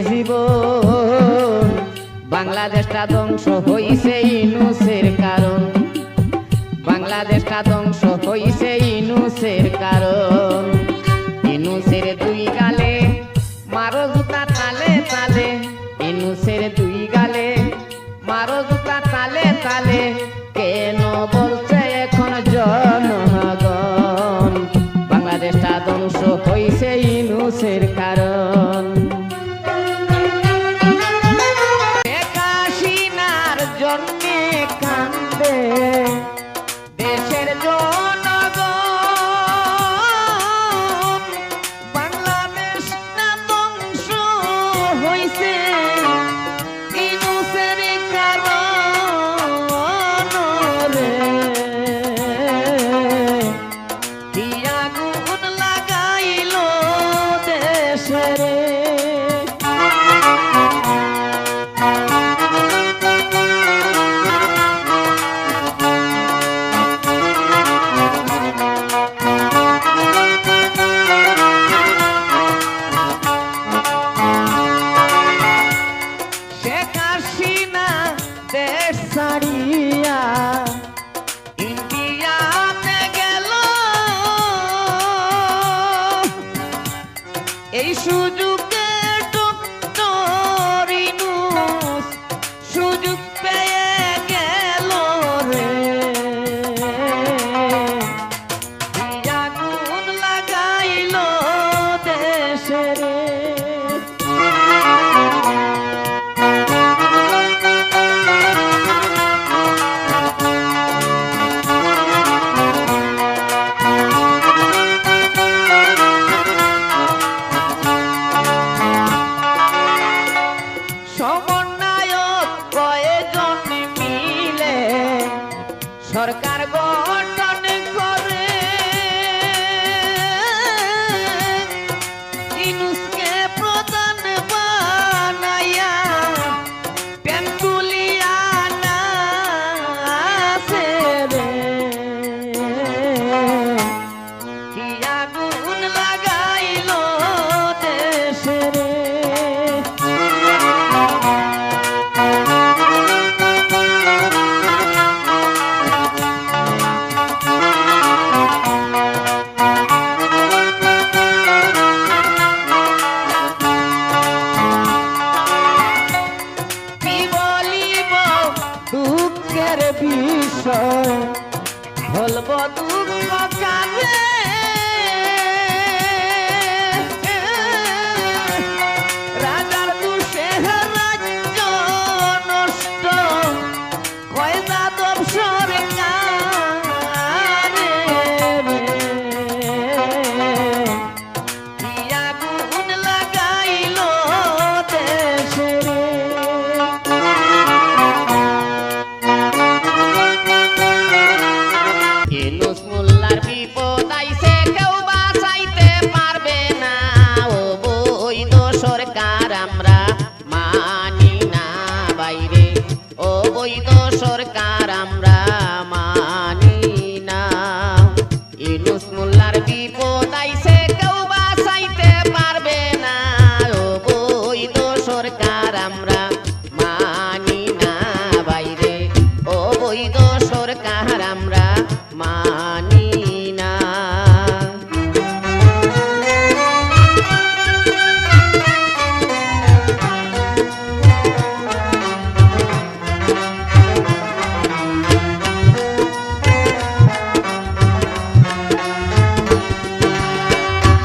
জীবন বাংলাদেশটা ধ্বংস হইছে ইনুসের কারণ বাংলাদেশটা ধ্বংস হইছে ইনুসের কারণ ইনুসের দুই গালে মারো জুতা তালে তালে ইনুসের দুই গালে মারো জুতা তালে তালে কেন বলছে এখন জনগণ বাংলাদেশটা ধ্বংস হইছে ইনুসের কারণ শেখ হাসিনার জন্যে কান্দে দেশের জনগণ বাংলাদেশ না ধ্বংস হইছে ইনুসের কারণ রে কি আগুন লাগাইলো দেশে রে দেশ ছাড়িয়া ইন্ডিয়াতে গেল এই সুযোগে ডক্টর ইউনূস সুযোগ পেয়ে গেল রে আগুন লাগাইল দেশে রে সরকার গঠন করে ইউনূসকে প্রধান বানাইয়া পেনগুলিয়া নাছে রে কি আগুন লাগাইল দেশে রে দুঃখের বিষয় বলব দুঃখ কাঁদে রাজার দুষে রাজ্য নষ্ট কয় যাদব সরকার কি আগুন লাগাইল দেশে রে ইউনূস মোল্লার বিপদ আইছে কেউ বাঁচাইতে পারবে না ও বৈধ সরকার আমরা মানি না বাইরে ও বৈধ সরকার আমরা মানি না ইউনূস মোল্লার বিপদ আইছে কেউ বাঁচাইতে পারবে না ও বৈধ সরকার আমরা মানি না বাইরে ও বৈধ সরকার আমরা মানি না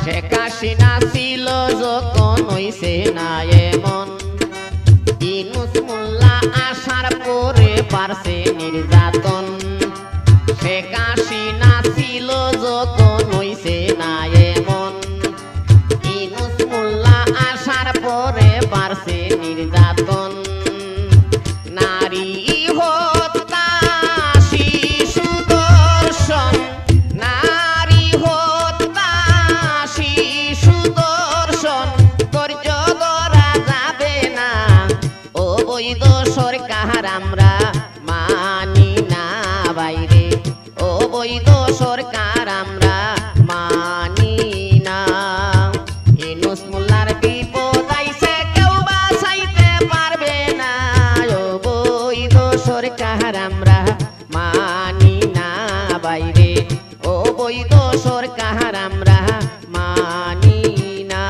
শেখ হাসিনা ছিল যখন হইছে না এমন ইউনূস মোল্লা আসার পরে পারছে নির্যাতন শেখ হাসিনা ছিল যখন হইছে না এমন ইউনূস মোল্লা আসার পরে পারছে নির্যাতন নারী হত্যা শিশু ধর্ষণ নারী হত্যা শিশু ধর্ষণ ধৈর্য ধরা যাবে না ও বৈধ সরকার আমরা মানি না বাইরে ও বৈধ সরকার আমরা মানি না ইউনূস মোল্লার বিপদ আইছে কেউ বাইরে অবৈধ সরকার আমরা মানি না।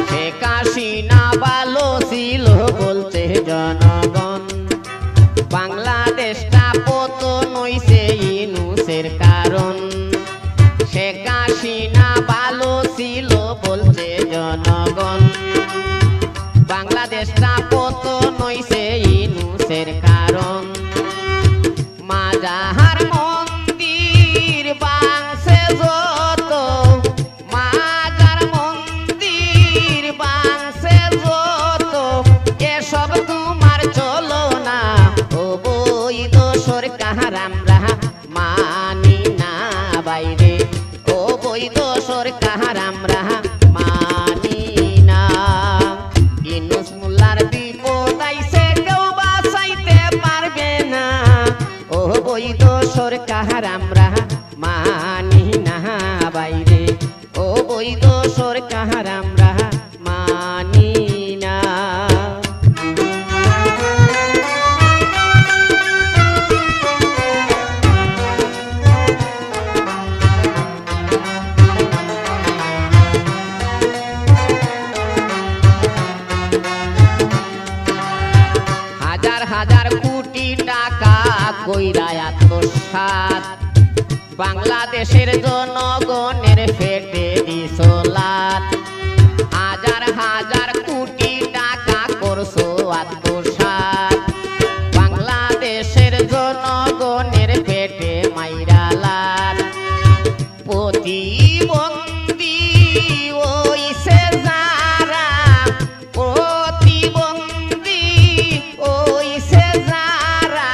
শেখ হাসিনা ভালো ছিল বলছে জনগণ, বাংলাদেশটা পতন হইছে ইউনূসের কারণ। শেখ হাসিনা ভালো ছিল বলছে জনগণ, বাংলাদেশটা পতন হইছে ইউনূসের কারণ। মাজার মন্দির ভাঙছে যত, মাজার মন্দির ভাঙছে যত, এসব তোমার চলো না অবৈধ সরকার আমরা মানি না বাইরে অবৈধ সরকার আমরা মানি না। ইউনূস মোল্লার বিপদ আইছে কেউ বাঁচাইতে পারবে না, অবৈধ সরকার আমরা মানি না বাইরে অবৈধ সরকার আমরা মানি না। হাজার হাজার কোটি টাকা কইরা আত্মসাৎ, বাংলাদেশের জনগণের পেটে দিছ লাত। হাজার হাজার কোটি টাকা করছো আত্মসাৎ, বাংলাদেশের জনগণের পেটে মাইরা লাত। প্রতিবন্ধী ওইছে যারা, প্রতিবন্ধী ওইছে যারা,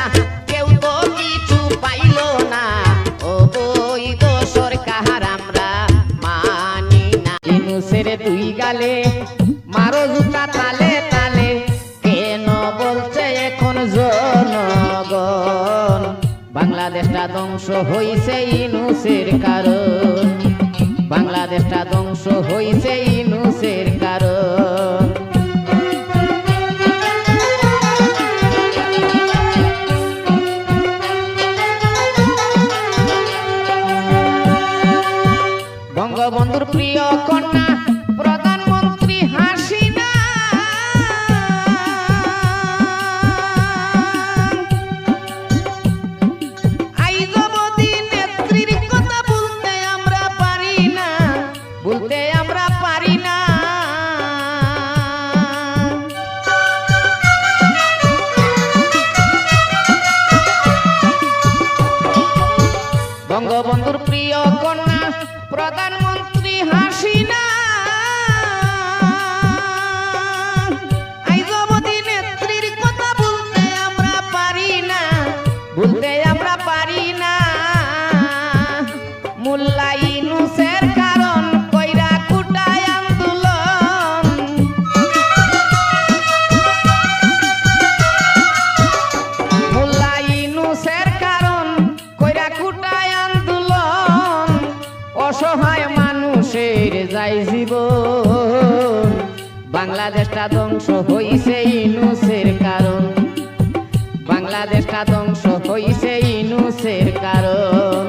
কেউ তো কিছু পাইল না অবৈধ সরকার আমরা মানি না। ইউনূসের দুই গালে মারো জুতা তালে তালে, কেন বলছে এখন জনগণ বাংলাদেশটা ধ্বংস হইছে ইউনূসের কারণ, বাংলাদেশটা ধ্বংস হইছে ইউনূসের কারণ। বঙ্গবন্ধুর প্রিয় কন্যা প্রধানমন্ত্রী হাসিনা, আইজবতী নেত্রীর কথা বলতে আমরা পারি না, বলতে আমরা পারি না। বঙ্গবন্ধুর প্রিয় কন্যা প্রধানমন্ত্রী হাসিনা, আইজবতী নেত্রীর কথা বলতে আমরা পারি না, বলতে আমরা পারি না। মোল্লা ইউনূসের কারণ কইরা কুটায় আন্দোলন, মোল্লা ইউনূসের কারণ কইরা কুটায় আন্দোলন। অসহায় মানুষের যাই জীবন, বাংলাদেশটা ধ্বংস হইছে ইউনূসের কারণ, বাংলাদেশটা ধ্বংস হইছে ইউনূসের কারণ।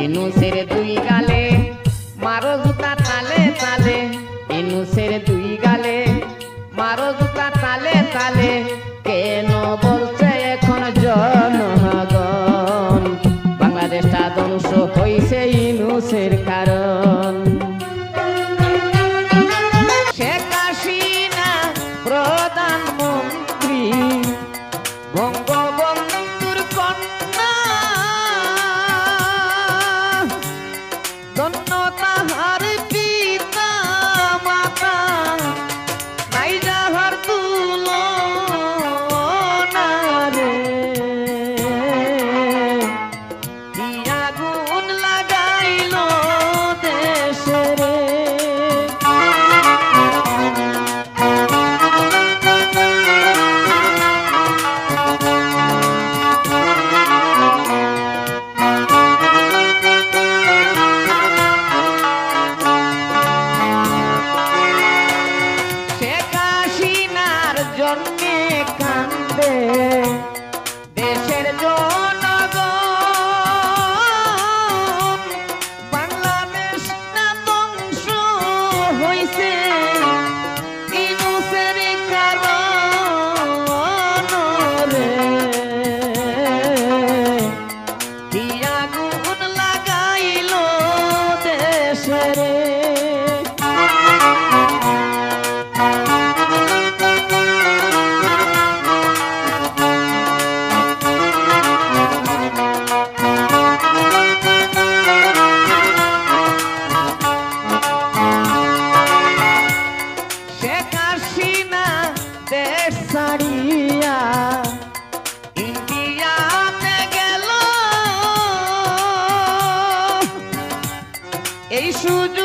ইউনূসের দুই গালে মারো জুতা তালে তালে, ইউনূসের দুই গালে মারো জুতা তালে তালে, কেন বলছে এখন জনগণ বাংলাদেশটা ধ্বংস হইছে ইউনূসের কারণ। শেখ হাসিনা প্রধানমন্ত্রী, বঙ্গবন্ধুর কন্যা, সুযোগ